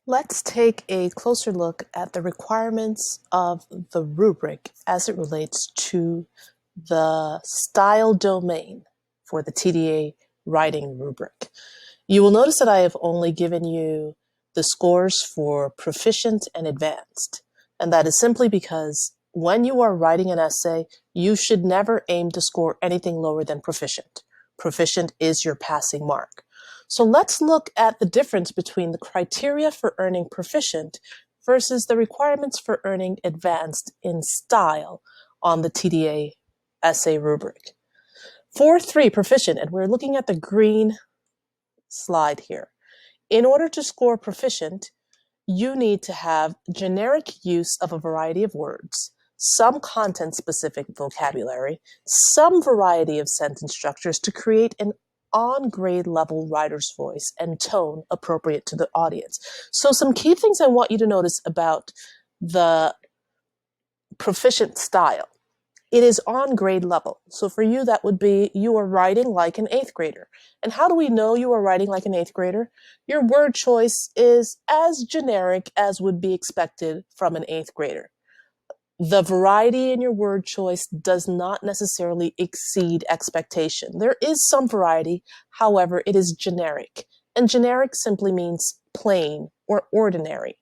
Let's take a closer look at the requirements of the rubric as it relates to the style domain for the TDA writing rubric. You will notice that I have only given you the scores for proficient and advanced, and that is simply because when you are writing an essay, you should never aim to score anything lower than proficient. Proficient is your passing mark. So let's look at the difference between the criteria for earning proficient versus the requirements for earning advanced in style on the TDA essay rubric. For 3 proficient, and we're looking at the green slide here. In order to score proficient, you need to have generic use of a variety of words, some content-specific vocabulary, some variety of sentence structures to create an on-grade level writer's voice and tone appropriate to the audience. So some key things I want you to notice about the proficient style. It is on grade level. So for you, that would be you are writing like an 8th grader. And how do we know you are writing like an 8th grader? Your word choice is as generic as would be expected from an 8th grader. The variety in your word choice does not necessarily exceed expectation. There is some variety, however, it is generic. And generic simply means plain or ordinary.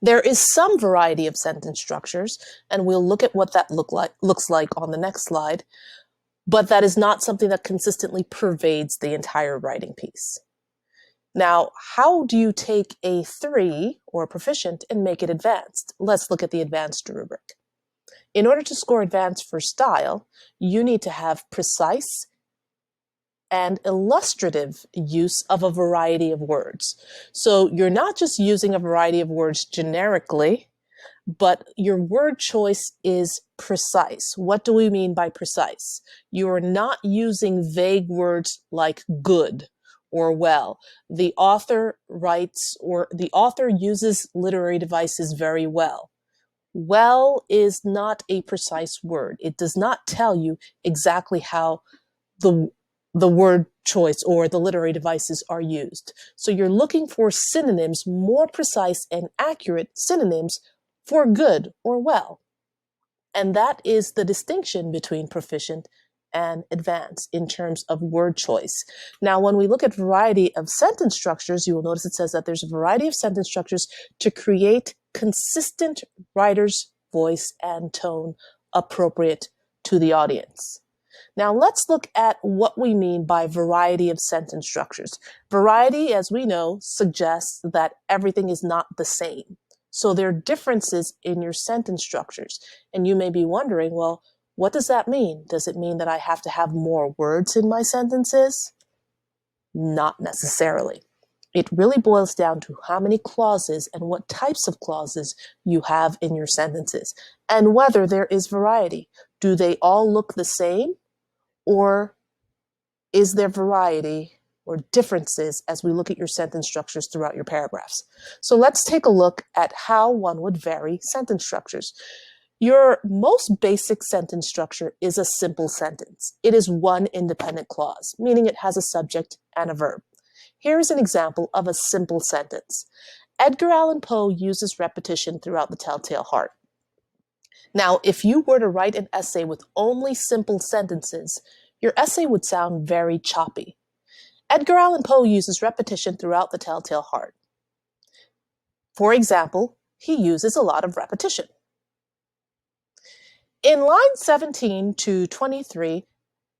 There is some variety of sentence structures, and we'll look at what that looks like on the next slide, but that is not something that consistently pervades the entire writing piece. Now, how do you take a 3 or proficient and make it advanced? Let's look at the advanced rubric. In order to score advanced for style, you need to have precise and illustrative use of a variety of words. So you're not just using a variety of words generically, but your word choice is precise. What do we mean by precise? You're not using vague words like good or well. The author writes, or the author uses literary devices very well. Well is not a precise word. It does not tell you exactly how the word choice or the literary devices are used. So you're looking for synonyms, more precise and accurate synonyms for good or well. And that is the distinction between proficient and advanced in terms of word choice. Now, when we look at variety of sentence structures, you will notice it says that there's a variety of sentence structures to create consistent writer's voice and tone appropriate to the audience. Now let's look at what we mean by variety of sentence structures. Variety, as we know, suggests that everything is not the same. So there are differences in your sentence structures. And you may be wondering, well, what does that mean? Does it mean that I have to have more words in my sentences? Not necessarily. It really boils down to how many clauses and what types of clauses you have in your sentences and whether there is variety. Do they all look the same? Or is there variety or differences as we look at your sentence structures throughout your paragraphs? So let's take a look at how one would vary sentence structures. Your most basic sentence structure is a simple sentence. It is one independent clause, meaning it has a subject and a verb. Here is an example of a simple sentence. Edgar Allan Poe uses repetition throughout The Telltale Heart. Now, if you were to write an essay with only simple sentences, your essay would sound very choppy. Edgar Allan Poe uses repetition throughout The Telltale Heart. For example, he uses a lot of repetition. In lines 17 to 23,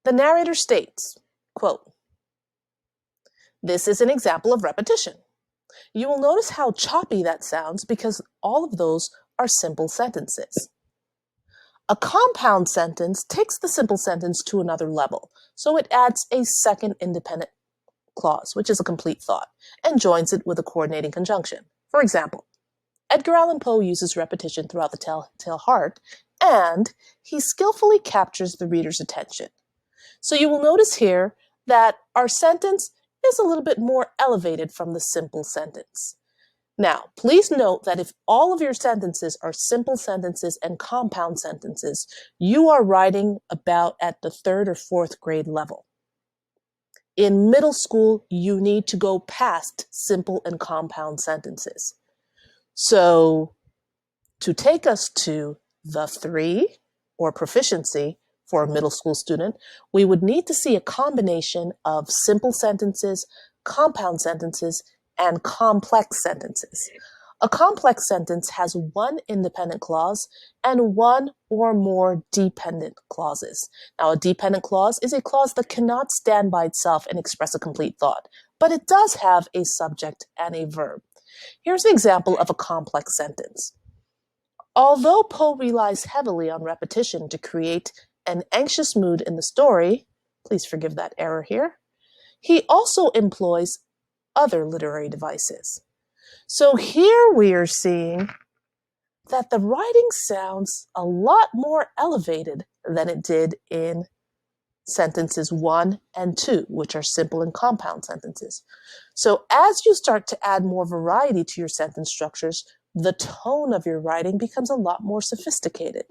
the narrator states, quote, "This is an example of repetition." You will notice how choppy that sounds because all of those are simple sentences. A compound sentence takes the simple sentence to another level, so it adds a second independent clause, which is a complete thought, and joins it with a coordinating conjunction. For example, Edgar Allan Poe uses repetition throughout The Telltale Heart, and he skillfully captures the reader's attention. So you will notice here that our sentence is a little bit more elevated from the simple sentence. Now, please note that if all of your sentences are simple sentences and compound sentences, you are writing about at the 3rd or 4th grade level. in middle school, you need to go past simple and compound sentences. So to take us to the 3, or proficiency for a middle school student, we would need to see a combination of simple sentences, compound sentences, and complex sentences. A complex sentence has one independent clause and one or more dependent clauses. Now, a dependent clause is a clause that cannot stand by itself and express a complete thought, but it does have a subject and a verb. Here's an example of a complex sentence. Although Poe relies heavily on repetition to create an anxious mood in the story, please forgive that error here, he also employs other literary devices. So here we are seeing that the writing sounds a lot more elevated than it did in sentences 1 and 2, which are simple and compound sentences. So as you start to add more variety to your sentence structures, the tone of your writing becomes a lot more sophisticated.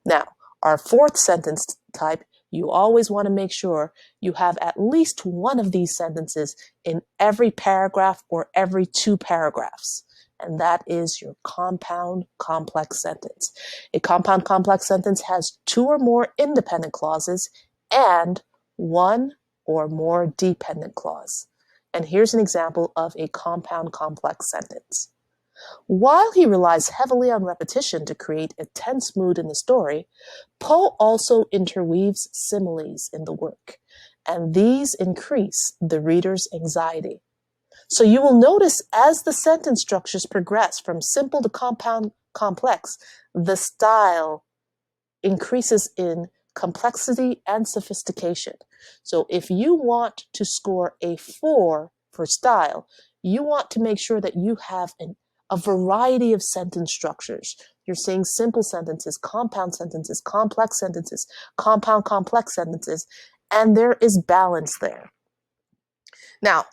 Now, our 4th sentence type, you always want to make sure you have at least one of these sentences in every paragraph or every 2 paragraphs. And that is your compound complex sentence. A compound complex sentence has 2 or more independent clauses and 1 or more dependent clause. And here's an example of a compound complex sentence. While he relies heavily on repetition to create a tense mood in the story, Poe also interweaves similes in the work, and these increase the reader's anxiety. So you will notice as the sentence structures progress from simple to compound complex, the style increases in complexity and sophistication. So if you want to score a 4 for style, you want to make sure that you have a variety of sentence structures. You're saying simple sentences, compound sentences, complex sentences, compound complex sentences, and there is balance there. Now,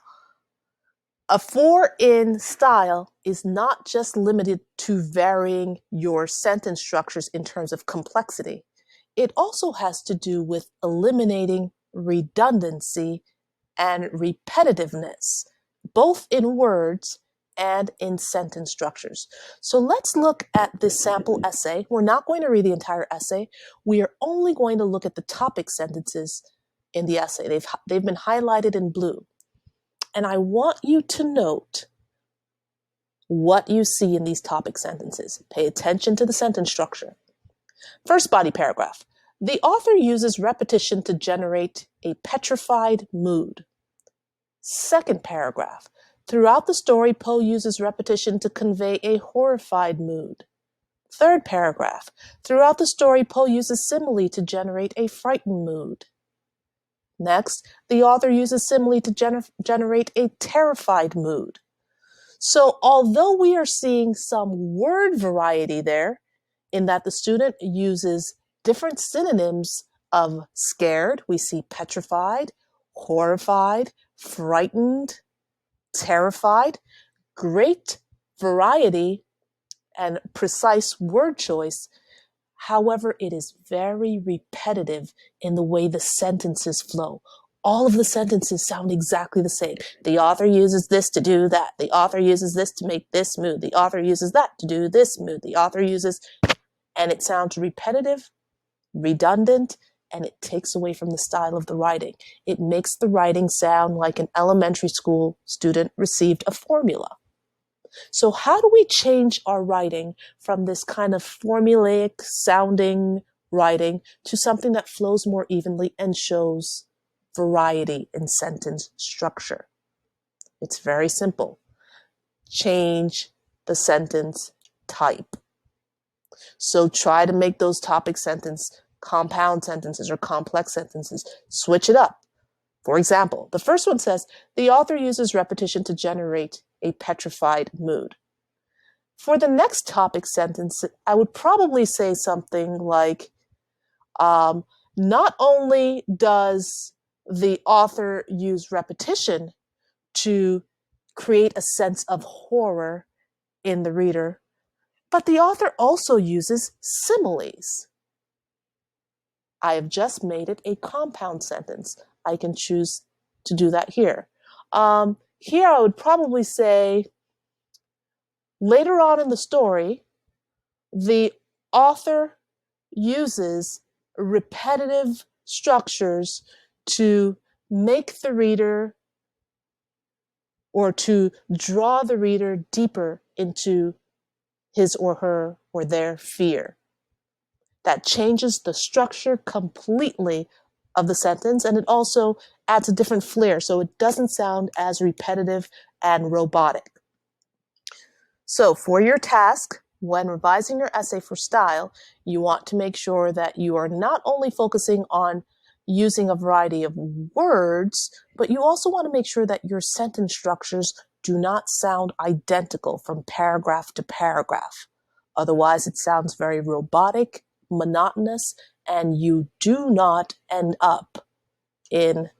a 4 in style is not just limited to varying your sentence structures in terms of complexity. It also has to do with eliminating redundancy and repetitiveness, both in words and in sentence structures. So let's look at this sample essay. We're not going to read the entire essay. We are only going to look at the topic sentences in the essay. They've been highlighted in blue. And I want you to note what you see in these topic sentences. Pay attention to the sentence structure. First body paragraph. The author uses repetition to generate a petrified mood. Second paragraph. Throughout the story, Poe uses repetition to convey a horrified mood. Third paragraph. Throughout the story, Poe uses simile to generate a frightened mood. Next, the author uses simile to generate a terrified mood. So although we are seeing some word variety there, in that the student uses different synonyms of scared, we see petrified, horrified, frightened, terrified, great variety and precise word choice. However, it is very repetitive in the way the sentences flow. All of the sentences sound exactly the same. The author uses this to do that. The author uses this to make this mood. The author uses that to do this mood. The author uses, and it sounds repetitive, redundant, and it takes away from the style of the writing. It makes the writing sound like an elementary school student received a formula. So how do we change our writing from this kind of formulaic sounding writing to something that flows more evenly and shows variety in sentence structure? It's very simple. Change the sentence type. So try to make those topic sentences compound sentences or complex sentences. Switch it up. For example, the first one says, the author uses repetition to generate a petrified mood. For the next topic sentence, I would probably say something like, not only does the author use repetition to create a sense of horror in the reader, but the author also uses similes. I have just made it a compound sentence. I can choose to do that here. Here I would probably say later on in the story, the author uses repetitive structures to make the reader or to draw the reader deeper into his or her or their fear. That changes the structure completely of the sentence, and it also adds a different flair, so it doesn't sound as repetitive and robotic. So for your task, when revising your essay for style, you want to make sure that you are not only focusing on using a variety of words, but you also want to make sure that your sentence structures do not sound identical from paragraph to paragraph. Otherwise, it sounds very robotic, monotonous, and you do not end up in,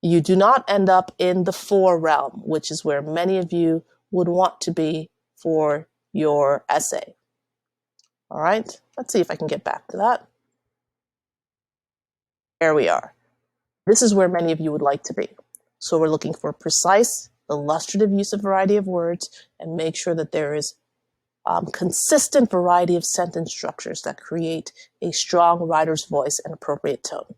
you do not end up in the for realm, which is where many of you would want to be for your essay. All right, let's see if I can get back to that. There we are. This is where many of you would like to be. So we're looking for precise, illustrative use of variety of words, and make sure that there is consistent variety of sentence structures that create a strong writer's voice and appropriate tone.